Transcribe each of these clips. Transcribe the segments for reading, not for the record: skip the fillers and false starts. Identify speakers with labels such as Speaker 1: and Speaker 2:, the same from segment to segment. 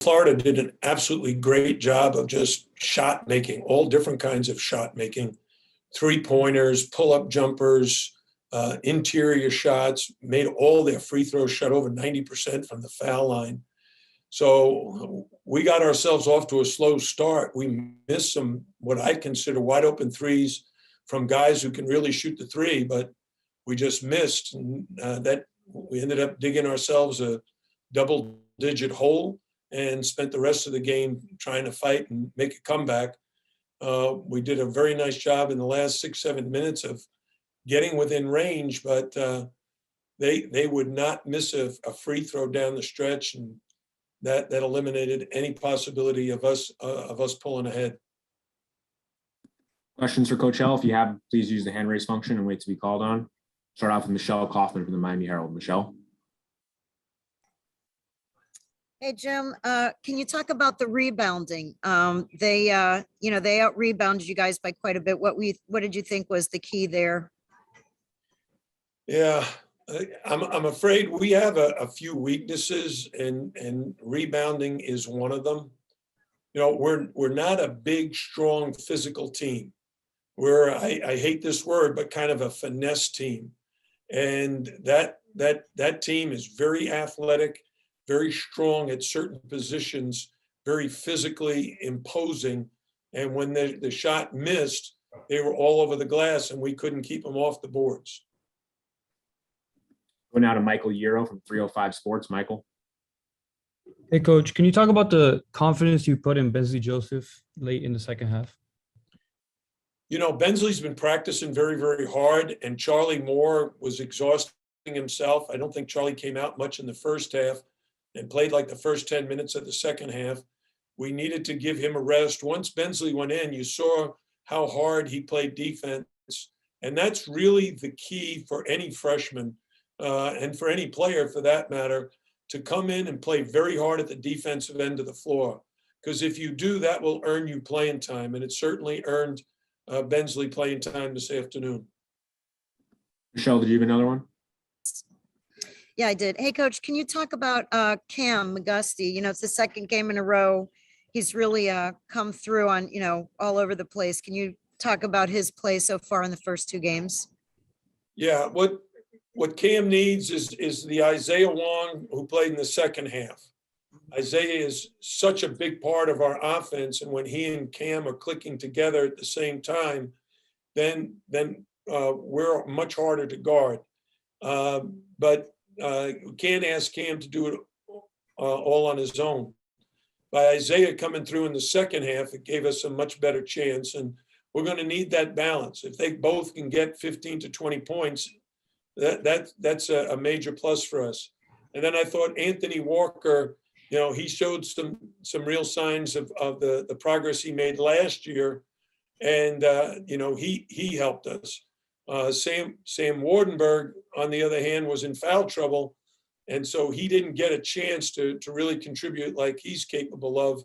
Speaker 1: Florida did an absolutely great job of just shot making, all different kinds of shot making, 3-pointers, pull-up jumpers, interior shots, made all their free throws, shot over 90% from the foul line. So we got ourselves off to a slow start. We missed some, what I consider wide open threes from guys who can really shoot the three, but we just missed. And that we ended up digging ourselves a double-digit hole and spent the rest of the game trying to fight and make a comeback. We did a very nice job in the last 6-7 minutes of getting within range, but they would not miss a free throw down the stretch, and that eliminated any possibility of us pulling ahead.
Speaker 2: Questions for Coach L? If you have, please use the hand raise function and wait to be called on. Start off with Michelle Kaufman from the Miami Herald. Michelle.
Speaker 3: Hey, Jim, can you talk about the rebounding? They out rebounded you guys by quite a bit. What did you think was the key there?
Speaker 1: Yeah, I'm afraid we have a few weaknesses, and rebounding is one of them. You know, we're not a big, strong physical team. We're, I hate this word, but kind of a finesse team. And that team is very athletic, very strong at certain positions, very physically imposing. And when the shot missed, they were all over the glass and we couldn't keep them off the boards.
Speaker 2: Going now to Michael Euro from 305 Sports. Michael.
Speaker 4: Hey, Coach, can you talk about the confidence you put in Bensley Joseph late in the second half?
Speaker 1: You know, Bensley's been practicing very, very hard, and Charlie Moore was exhausting himself. I don't think Charlie came out much in the first half and played like the first 10 minutes of the second half. We needed to give him a rest. Once Bensley went in, you saw how hard he played defense. And that's really the key for any freshman and for any player for that matter, to come in and play very hard at the defensive end of the floor. Because if you do, that will earn you playing time. And it certainly earned Bensley playing time this afternoon.
Speaker 2: Michelle, did you have another one?
Speaker 3: Yeah, I did. Hey, Coach, can you talk about Cam McGusty? You know, it's the second game in a row. He's really come through on, all over the place. Can you talk about his play so far in the first two games?
Speaker 1: Yeah, what Cam needs is the Isaiah Wong who played in the second half. Isaiah is such a big part of our offense, and when he and Cam are clicking together at the same time, then we're much harder to guard. But we can't ask Cam to do it all on his own. By Isaiah coming through in the second half, it gave us a much better chance, and we're going to need that balance. If they both can get 15 to 20 points, that's a major plus for us. And then I thought Anthony Walker, he showed some real signs of the progress he made last year, and he helped us. Sam Wardenberg, on the other hand, was in foul trouble, and so he didn't get a chance to really contribute like he's capable of.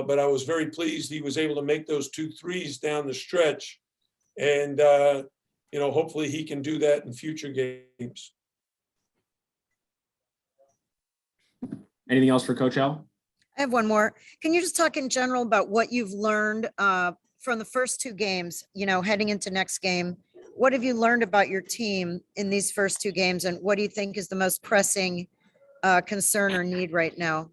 Speaker 1: But I was very pleased he was able to make those 2 threes down the stretch, and hopefully he can do that in future games.
Speaker 2: Anything else for Coach L?
Speaker 3: I have one more. Can you just talk in general about what you've learned from the first 2 games, heading into next game? What have you learned about your team in these first 2 games, and what do you think is the most pressing concern or need right now?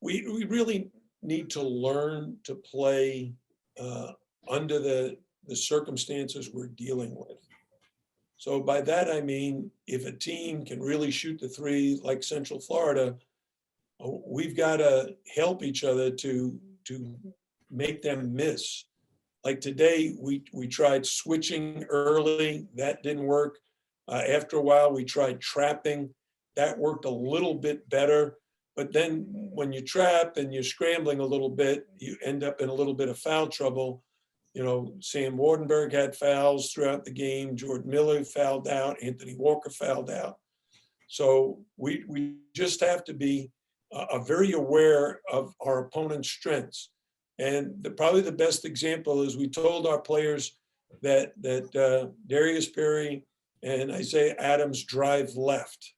Speaker 1: We really need to learn to play under the circumstances we're dealing with. So by that, I mean, if a team can really shoot the three like Central Florida, we've got to help each other to make them miss. Like today, we tried switching early. That didn't work. After a while, we tried trapping. That worked a little bit better. But then when you trap and you're scrambling a little bit, you end up in a little bit of foul trouble. Sam Wardenberg had fouls throughout the game. Jordan Miller fouled out. Anthony Walker fouled out. So we just have to be very aware of our opponent's strengths. And probably the best example is we told our players that Darius Perry and Isaiah Adams drive left.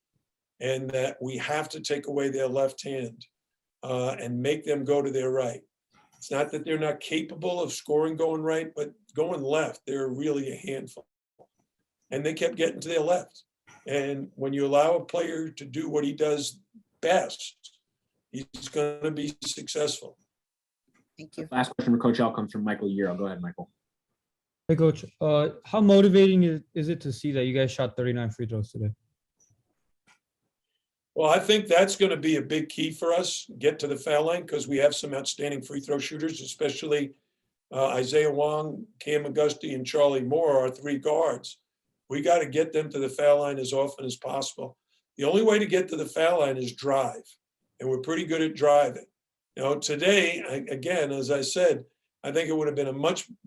Speaker 1: and that we have to take away their left hand and make them go to their right. It's not that they're not capable of scoring going right, but going left, they're really a handful. And they kept getting to their left. And when you allow a player to do what he does best, he's going to be successful.
Speaker 3: Thank you.
Speaker 2: Last question for Coach L comes from Michael Euro. Go ahead, Michael.
Speaker 4: Hey, Coach, how motivating is it to see that you guys shot 39 free throws today?
Speaker 1: Well, I think that's going to be a big key for us, get to the foul line, because we have some outstanding free throw shooters, especially Isaiah Wong, Cam McGusty, and Charlie Moore, our 3 guards. We got to get them to the foul line as often as possible. The only way to get to the foul line is drive, and we're pretty good at driving. You know, today, again, as I said, I think it would have been a much